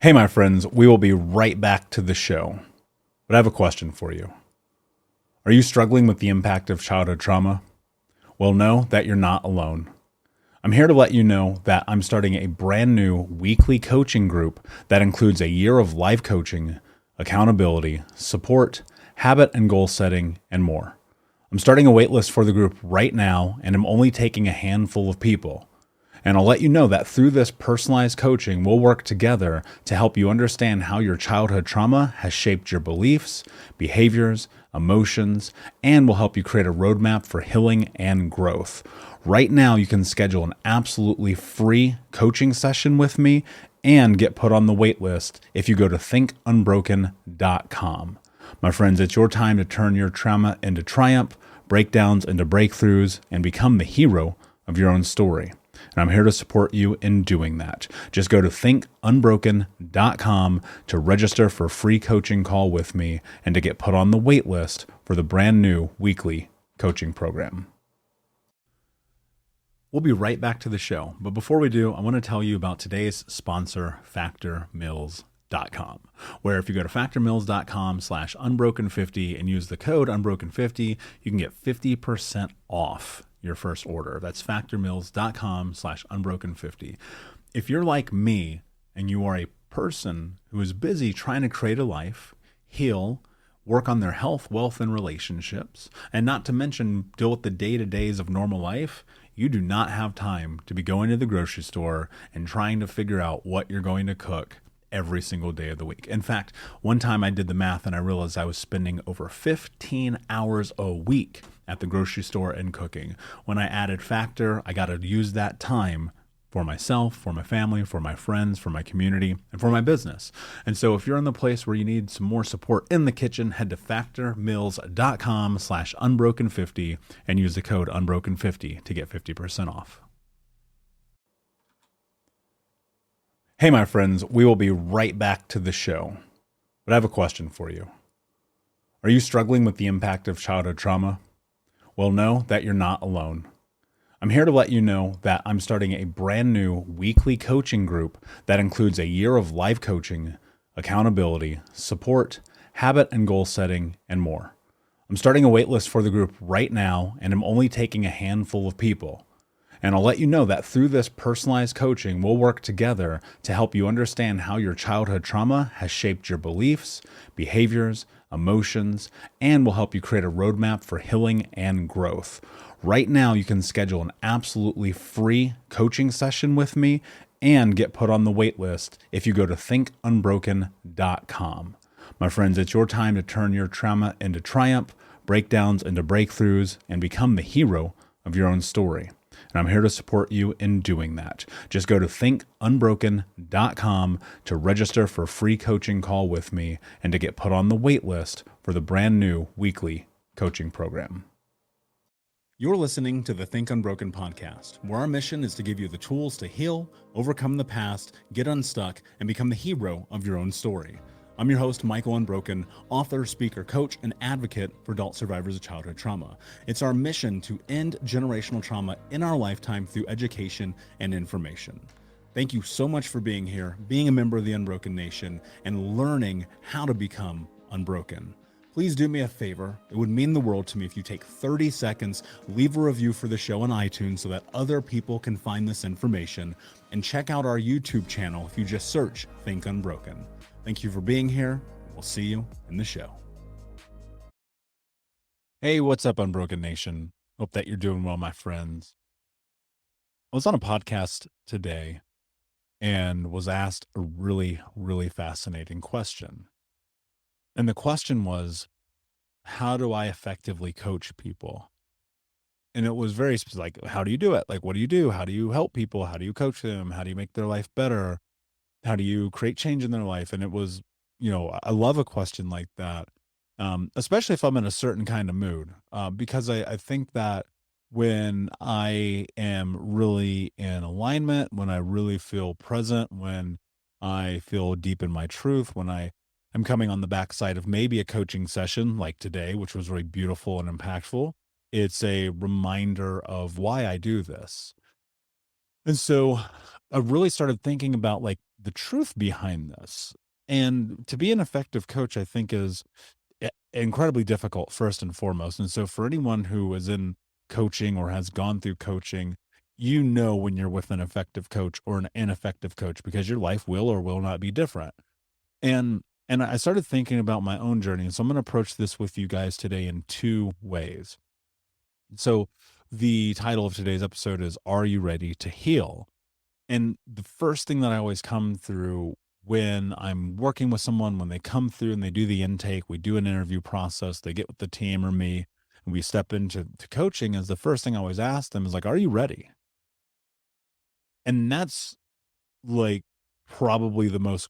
Hey, my friends, we will be right back to the show. But I have a question for you. Are you struggling with the impact of childhood trauma? Well, know that you're not alone. I'm here to let you know that I'm starting a brand new weekly coaching group that includes a year of life coaching, accountability, support, habit and goal setting, and more. I'm starting a waitlist for the group right now, and I'm only taking a handful of people. And I'll let you know that through this personalized coaching, we'll work together to help you understand how your childhood trauma has shaped your beliefs, behaviors, emotions, and will help you create a roadmap for healing and growth. Right now, you can schedule an absolutely free coaching session with me and get put on the wait list if you go to thinkunbroken.com. My friends, it's your time to turn your trauma into triumph, breakdowns into breakthroughs, and become the hero of your own story. And I'm here to support you in doing that. Just go to thinkunbroken.com to register for a free coaching call with me and to get put on the wait list for the brand new weekly coaching program. We'll be right back to the show. But before we do, I want to tell you about today's sponsor, factormeals.com, where if you go to factormeals.com/unbroken50 and use the code unbroken50, you can get 50% off your first order. That's factormeals.com/unbroken50. If you're like me and you are a person who is busy trying to create a life, heal, work on their health, wealth, and relationships, and not to mention deal with the day-to-days of normal life, you do not have time to be going to the grocery store and trying to figure out what you're going to cook every single day of the week. In fact, one time I did the math and I realized I was spending over 15 hours a week at the grocery store and cooking. When I added Factor, I got to use that time for myself, for my family, for my friends, for my community, and for my business. And so if you're in the place where you need some more support in the kitchen, head to factormeals.com/unbroken50 and use the code unbroken50 to get 50% off. Hey, my friends, we will be right back to the show. But I have a question for you. Are you struggling with the impact of childhood trauma? Well, know that you're not alone. I'm here to let you know that I'm starting a brand new weekly coaching group that includes a year of life coaching, accountability, support, habit and goal setting, and more. I'm starting a waitlist for the group right now, and I'm only taking a handful of people. And I'll let you know that through this personalized coaching, we'll work together to help you understand how your childhood trauma has shaped your beliefs, behaviors, emotions, and will help you create a roadmap for healing and growth. Right now, you can schedule an absolutely free coaching session with me and get put on the wait list if you go to thinkunbroken.com. My friends, it's your time to turn your trauma into triumph, breakdowns into breakthroughs, and become the hero of your own story. And I'm here to support you in doing that. Just go to thinkunbroken.com to register for a free coaching call with me and to get put on the wait list for the brand new weekly coaching program. You're listening to the Think Unbroken podcast, where our mission is to give you the tools to heal, overcome the past, get unstuck, and become the hero of your own story. I'm your host, Michael Unbroken, author, speaker, coach, and advocate for adult survivors of childhood trauma. It's our mission to end generational trauma in our lifetime through education and information. Thank you so much for being here, being a member of the Unbroken Nation, and learning how to become unbroken. Please do me a favor. It would mean the world to me if you take 30 seconds, leave a review for the show on iTunes so that other people can find this information, and check out our YouTube channel if you just search Think Unbroken. Thank you for being here. We'll see you in the show. Hey, what's up, Unbroken Nation? Hope that you're doing well, my friends. I was on a podcast today and was asked a really, really fascinating question. And the question was, how do I effectively coach people? And it was very specific, like, how do you do it? Like, what do you do? How do you help people? How do you coach them? How do you make their life better? How do you create change in their life? And it was, I love a question like that, especially if I'm in a certain kind of mood, because I think that when I am really in alignment, when I really feel present, when I feel deep in my truth, when I'm coming on the backside of maybe a coaching session like today, which was really beautiful and impactful, it's a reminder of why I do this. And so I really started thinking about like the truth behind this. And to be an effective coach, I think is incredibly difficult first and foremost. And so for anyone who is in coaching or has gone through coaching, you know when you're with an effective coach or an ineffective coach because your life will or will not be different. And I started thinking about my own journey. And so I'm going to approach this with you guys today in two ways. So the title of today's episode is Are You Ready to Heal? And the first thing that I always come through when I'm working with someone, when they come through and they do the intake, we do an interview process, they get with the team or me, and we step into coaching, is the first thing I always ask them is like, are you ready? And that's like probably the most,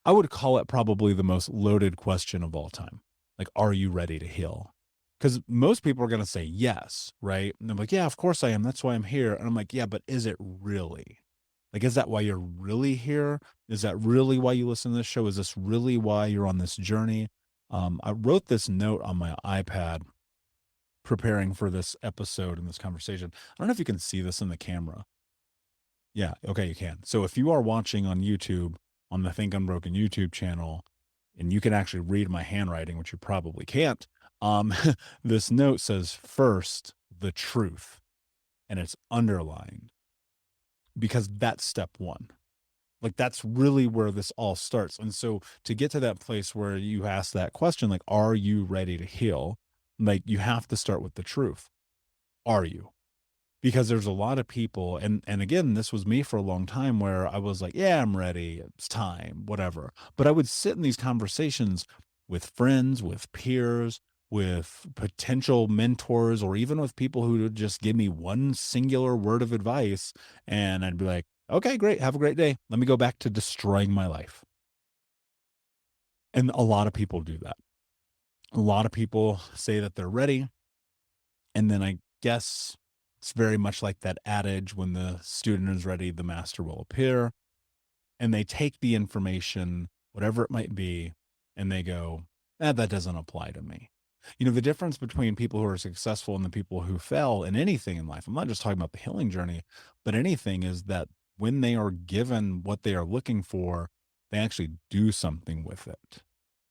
I would call it probably the most loaded question of all time. Like, are you ready to heal? Because most people are going to say yes, right? And I'm like, yeah, of course I am. That's why I'm here. And I'm like, yeah, but is it really? Like, is that why you're really here? Is that really why you listen to this show? Is this really why you're on this journey? I wrote this note on my iPad preparing for this episode and this conversation. I don't know if you can see this in the camera. Yeah, okay, you can. So if you are watching on YouTube, on the Think Unbroken YouTube channel, and you can actually read my handwriting, which you probably can't, this note says first, the truth, and it's underlined because that's step one. Like that's really where this all starts. And so to get to that place where you ask that question, like, are you ready to heal? Like you have to start with the truth. Are you? Because there's a lot of people, and again, this was me for a long time where I was like, yeah, I'm ready. It's time, whatever. But I would sit in these conversations with friends, with peers, with potential mentors, or even with people who would just give me one singular word of advice. And I'd be like, okay, great. Have a great day. Let me go back to destroying my life. And a lot of people do that. A lot of people say that they're ready. And then I guess it's very much like that adage when the student is ready, the master will appear. And they take the information, whatever it might be, and they go, that doesn't apply to me. You know, the difference between people who are successful and the people who fail in anything in life, I'm not just talking about the healing journey, but anything is that when they are given what they are looking for, they actually do something with it.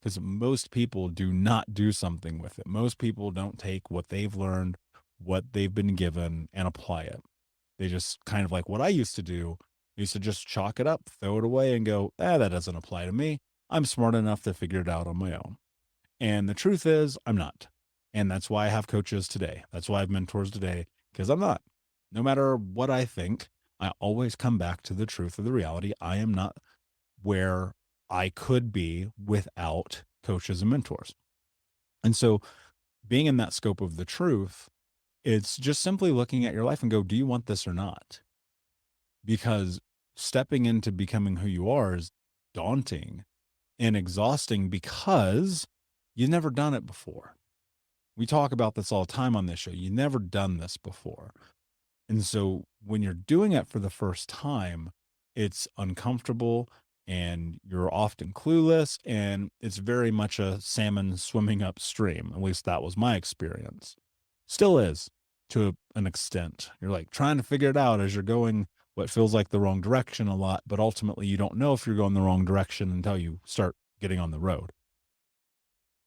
Because most people do not do something with it. Most people don't take what they've learned, what they've been given, and apply it. They just kind of like what I used to do. I used to just chalk it up, throw it away, and go, that doesn't apply to me. I'm smart enough to figure it out on my own. And the truth is, I'm not. And that's why I have coaches today. That's why I have mentors today, because I'm not. No matter what I think, I always come back to the truth of the reality. I am not where I could be without coaches and mentors. And so being in that scope of the truth, it's just simply looking at your life and go, do you want this or not? Because stepping into becoming who you are is daunting and exhausting because you've never done it before. We talk about this all the time on this show. You've never done this before. And so when you're doing it for the first time, it's uncomfortable and you're often clueless. And it's very much a salmon swimming upstream. At least that was my experience. Still is to an extent. You're like trying to figure it out as you're going what feels like the wrong direction a lot, but ultimately you don't know if you're going the wrong direction until you start getting on the road.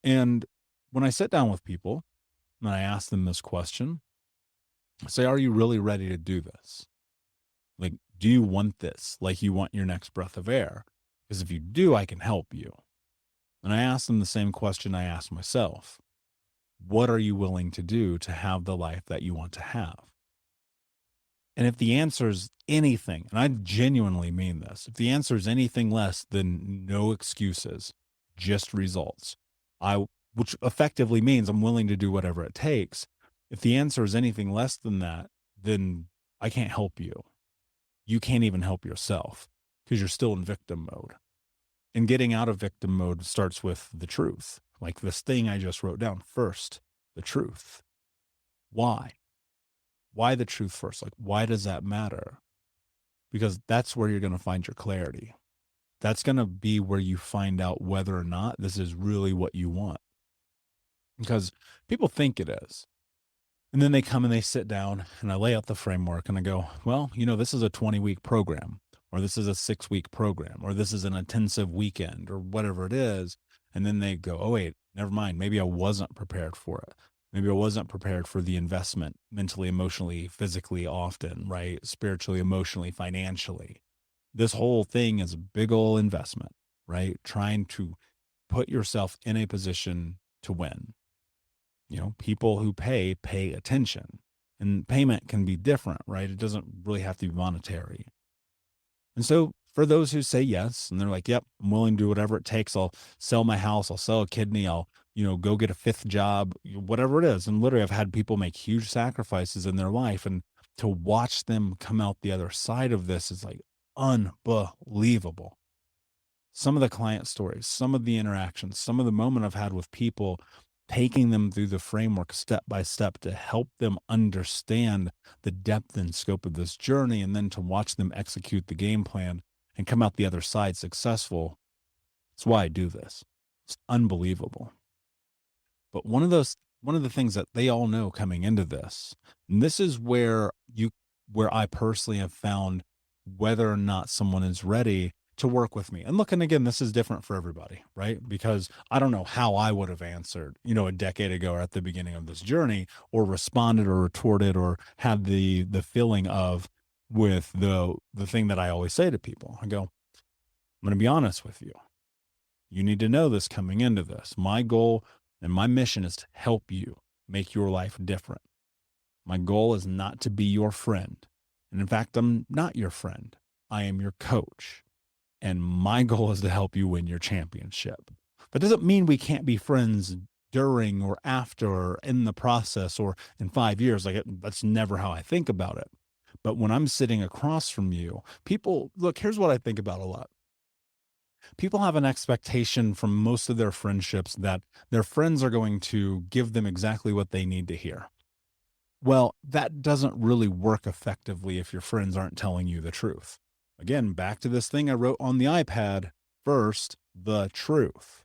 And when I sit down with people and I ask them this question, I say, are you really ready to do this? Like, do you want this like you want your next breath of air? Because if you do, I can help you. And I ask them the same question I ask myself. What are you willing to do to have the life that you want to have? And if the answer is anything, and I genuinely mean this, if the answer is anything less than no excuses, just results, which effectively means I'm willing to do whatever it takes. If the answer is anything less than that, then I can't help you. You can't even help yourself because you're still in victim mode. And getting out of victim mode starts with the truth. Like this thing I just wrote down first, the truth. Why? Why the truth first? Like, why does that matter? Because that's where you're going to find your clarity. That's going to be where you find out whether or not this is really what you want. Because people think it is. And then they come and they sit down and I lay out the framework and I go, well, this is a 20-week program, or this is a 6-week program, or this is an intensive weekend, or whatever it is. And then they go, oh, wait, never mind. Maybe I wasn't prepared for it. Maybe I wasn't prepared for the investment mentally, emotionally, physically, often, right? Spiritually, emotionally, financially. This whole thing is a big old investment, right? Trying to put yourself in a position to win. People who pay attention, and payment can be different, right? It doesn't really have to be monetary. And so for those who say yes, and they're like, yep, I'm willing to do whatever it takes. I'll sell my house. I'll sell a kidney. I'll, go get a 5th job, whatever it is. And literally I've had people make huge sacrifices in their life, and to watch them come out the other side of this is like unbelievable. Some of the client stories, some of the interactions, some of the moment I've had with people, taking them through the framework step by step to help them understand the depth and scope of this journey, and then to watch them execute the game plan and come out the other side successful. That's why I do this. It's unbelievable. But one of the things that they all know coming into this, and this is where I personally have found whether or not someone is ready to work with me. And look, and again, this is different for everybody, right? Because I don't know how I would have answered, a decade ago or at the beginning of this journey, or responded or retorted or had the feeling of with the thing that I always say to people. I go, I'm going to be honest with you. You need to know this coming into this. My goal and my mission is to help you make your life different. My goal is not to be your friend. And in fact, I'm not your friend. I am your coach. And my goal is to help you win your championship. That doesn't mean we can't be friends during or after or in the process or in 5 years. That's never how I think about it. But when I'm sitting across from you, here's what I think about a lot. People have an expectation from most of their friendships that their friends are going to give them exactly what they need to hear. Well, that doesn't really work effectively if your friends aren't telling you the truth. Again, back to this thing I wrote on the iPad, first, the truth.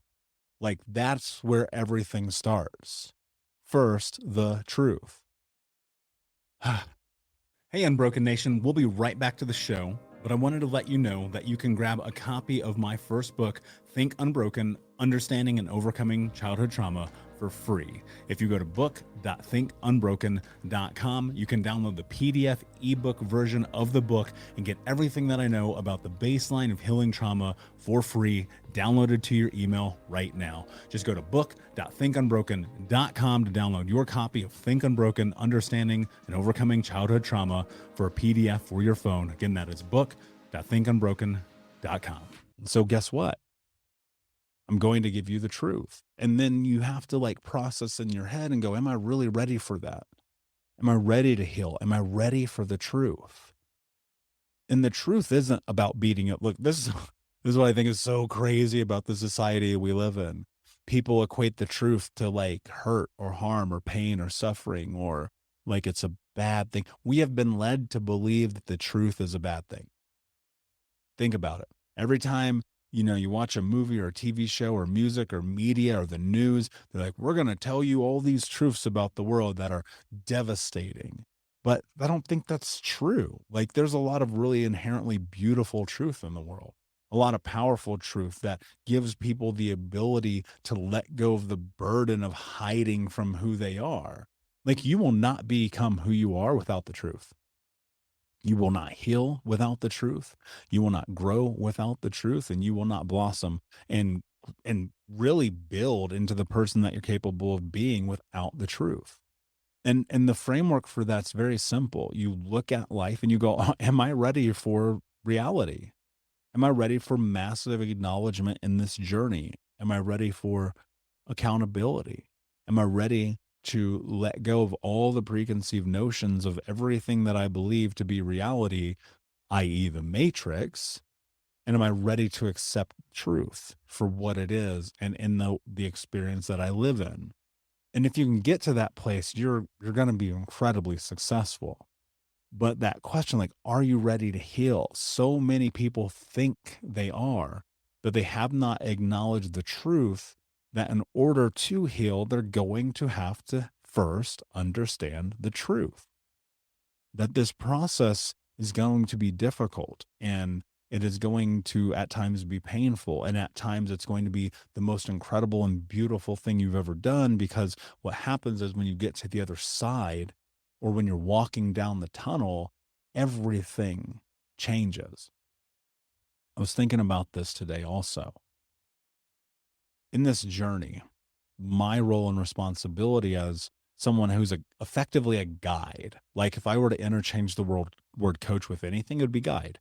That's where everything starts. First, the truth. Hey, Unbroken Nation, we'll be right back to the show, but I wanted to let you know that you can grab a copy of my first book, Think Unbroken, Understanding and Overcoming Childhood Trauma, for free. If you go to book.thinkunbroken.com, you can download the PDF ebook version of the book and get everything that I know about the baseline of healing trauma for free, downloaded to your email right now. Just go to book.thinkunbroken.com to download your copy of Think Unbroken, Understanding and Overcoming Childhood Trauma for a PDF for your phone. Again, that is book.thinkunbroken.com. So guess what? I'm going to give you the truth. And then you have to process in your head and go, am I really ready for that? Am I ready to heal? Am I ready for the truth? And the truth isn't about beating it. Look, this is what I think is so crazy about the society we live in. People equate the truth to hurt or harm or pain or suffering, or it's a bad thing. We have been led to believe that the truth is a bad thing. Think about it. Every time you watch a movie or a TV show or music or media or the news, they're like, we're going to tell you all these truths about the world that are devastating. But I don't think that's true. There's a lot of really inherently beautiful truth in the world, a lot of powerful truth that gives people the ability to let go of the burden of hiding from who they are. You will not become who you are without the truth. You will not heal without the truth. You will not grow without the truth, and you will not blossom and really build into the person that you're capable of being without the truth. And the framework for that's very simple. You look at life and you go, oh, am I ready for reality? Am I ready for massive acknowledgement in this journey? Am I ready for accountability? Am I ready to let go of all the preconceived notions of everything that I believe to be reality, i.e. the matrix? And am I ready to accept truth for what it is and in the experience that I live in? And if you can get to that place, you're going to be incredibly successful. But that question, are you ready to heal? So many people think they are, but they have not acknowledged the truth that in order to heal, they're going to have to first understand the truth that this process is going to be difficult, and it is going to at times be painful, and at times it's going to be the most incredible and beautiful thing you've ever done, because what happens is when you get to the other side, or when you're walking down the tunnel, everything changes. I was thinking about this today also. In this journey, my role and responsibility as someone who's effectively a guide, like if I were to interchange the word coach with anything, it would be guide.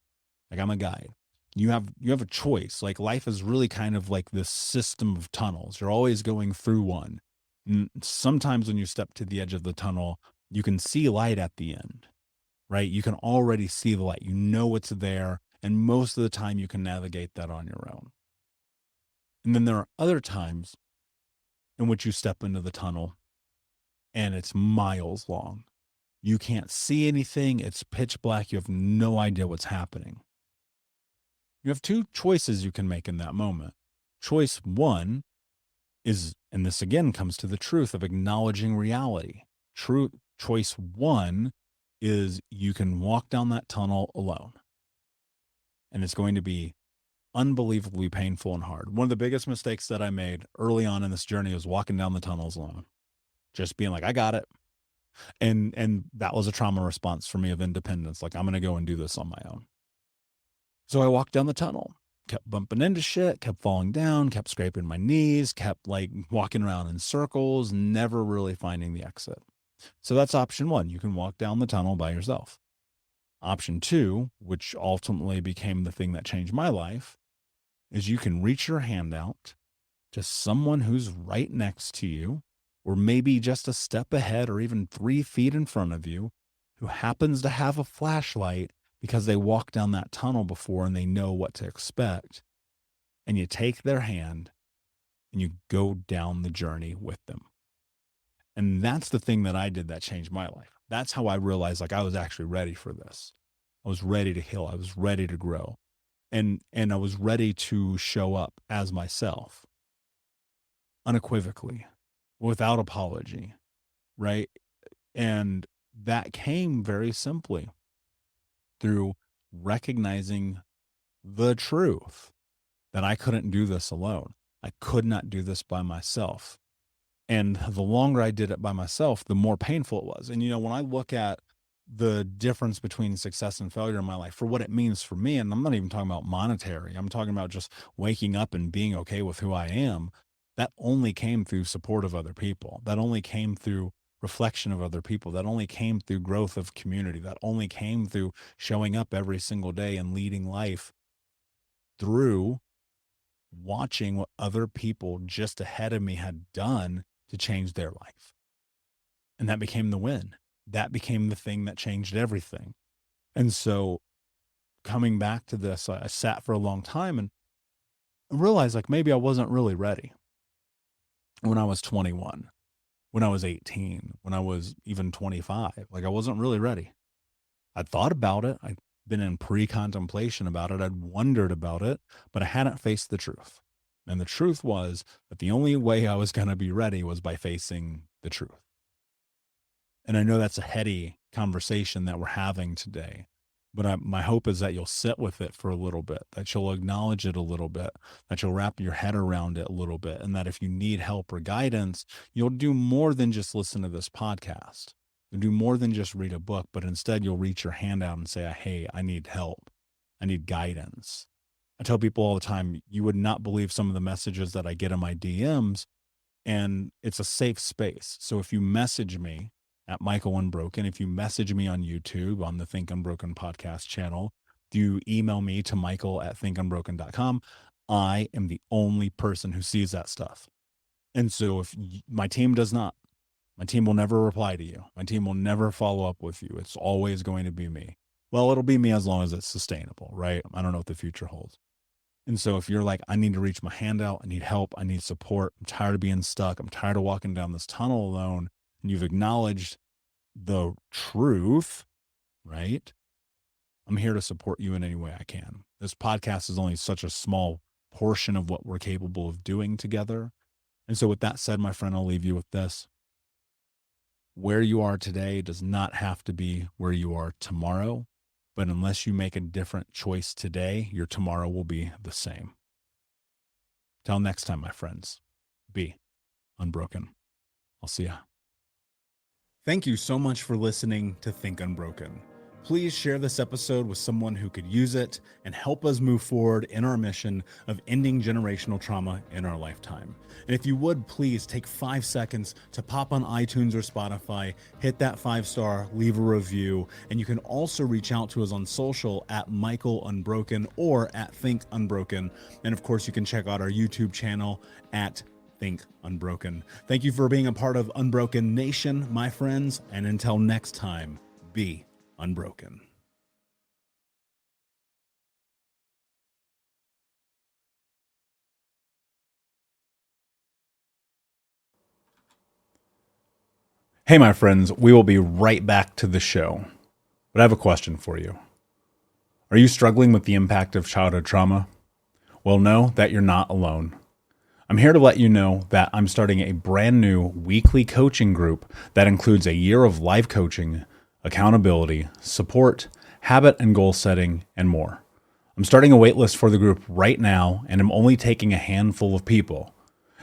Like, I'm a guide. You have a choice. Like, life is really kind of like this system of tunnels. You're always going through one. And sometimes when you step to the edge of the tunnel, you can see light at the end, right? You can already see the light. You know it's there. And most of the time you can navigate that on your own. And then there are other times in which you step into the tunnel and it's miles long. You can't see anything. It's pitch black. You have no idea what's happening. You have two choices you can make in that moment. Choice one is, and this again comes to the truth of acknowledging reality. Choice one is you can walk down that tunnel alone. And it's going to be unbelievably painful and hard. One of the biggest mistakes that I made early on in this journey was walking down the tunnels alone. Just being like, I got it. And that was a trauma response for me of independence. Like, I'm going to go and do this on my own. So I walked down the tunnel, kept bumping into shit, kept falling down, kept scraping my knees, kept like walking around in circles, never really finding the exit. So that's option one. You can walk down the tunnel by yourself. Option two, which ultimately became the thing that changed my life, is you can reach your hand out to someone who's right next to you, or maybe just a step ahead or even 3 feet in front of you, who happens to have a flashlight because they walked down that tunnel before and they know what to expect. And you take their hand and you go down the journey with them. And that's the thing that I did that changed my life. That's how I realized, like, I was actually ready for this. I was ready to heal. I was ready to grow. And I was ready to show up as myself, unequivocally, without apology, right? And that came very simply through recognizing the truth that I couldn't do this alone. I could not do this by myself. And the longer I did it by myself, the more painful it was. And, when I look at the difference between success and failure in my life, for what it means for me, and I'm not even talking about monetary, I'm talking about just waking up and being okay with who I am, that only came through support of other people. That only came through reflection of other people. That only came through growth of community. That only came through showing up every single day and leading life through watching what other people just ahead of me had done to change their life. And that became the win. That became the thing that changed everything. And so coming back to this, I sat for a long time and realized, like, maybe I wasn't really ready when I was 21, when I was 18, when I was even 25. Like, I wasn't really ready. I'd thought about it. I'd been in pre-contemplation about it. I'd wondered about it, but I hadn't faced the truth. And the truth was that the only way I was going to be ready was by facing the truth. And I know that's a heady conversation that we're having today, but my hope is that you'll sit with it for a little bit, that you'll acknowledge it a little bit, that you'll wrap your head around it a little bit, and that if you need help or guidance, you'll do more than just listen to this podcast. You'll do more than just read a book, but instead you'll reach your hand out and say, hey, I need help. I need guidance. I tell people all the time, you would not believe some of the messages that I get in my DMs, and it's a safe space. So if you message me at Michael Unbroken, if you message me on YouTube on the Think Unbroken podcast channel, if you email me to michael@thinkunbroken.com, I am the only person who sees that stuff. And so if my team does not, my team will never reply to you. My team will never follow up with you. It's always going to be me. Well, it'll be me as long as it's sustainable, right? I don't know what the future holds. And so if you're like, I need to reach my hand out, I need help, I need support, I'm tired of being stuck, I'm tired of walking down this tunnel alone, and you've acknowledged the truth, right? I'm here to support you in any way I can. This podcast is only such a small portion of what we're capable of doing together. And so with that said, my friend, I'll leave you with this. Where you are today does not have to be where you are tomorrow, but unless you make a different choice today, your tomorrow will be the same. Till next time, my friends, be unbroken. I'll see ya. Thank you so much for listening to Think Unbroken. Please share this episode with someone who could use it and help us move forward in our mission of ending generational trauma in our lifetime. And if you would, please take 5 seconds to pop on iTunes or Spotify, hit that 5-star, leave a review, and you can also reach out to us on social at Michael Unbroken or at Think Unbroken. And of course, you can check out our YouTube channel at Think Unbroken. Thank you for being a part of Unbroken Nation, my friends, and until next time, be unbroken. Hey, my friends, we will be right back to the show. But I have a question for you. Are you struggling with the impact of childhood trauma? Well, know that you're not alone. I'm here to let you know that I'm starting a brand new weekly coaching group that includes a year of live coaching, accountability, support, habit and goal setting, and more. I'm starting a waitlist for the group right now, and I'm only taking a handful of people.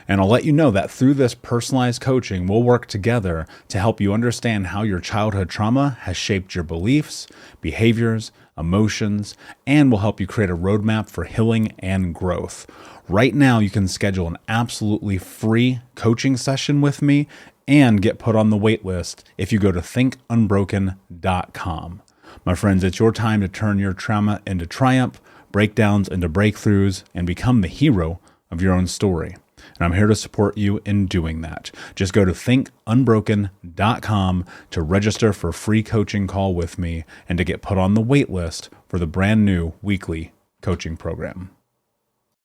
And I'll let you know that through this personalized coaching, we'll work together to help you understand how your childhood trauma has shaped your beliefs, behaviors, emotions, and will help you create a roadmap for healing and growth. Right now, you can schedule an absolutely free coaching session with me and get put on the wait list if you go to thinkunbroken.com. My friends, it's your time to turn your trauma into triumph, breakdowns into breakthroughs, and become the hero of your own story. And I'm here to support you in doing that. Just go to thinkunbroken.com to register for a free coaching call with me and to get put on the wait list for the brand new weekly coaching program.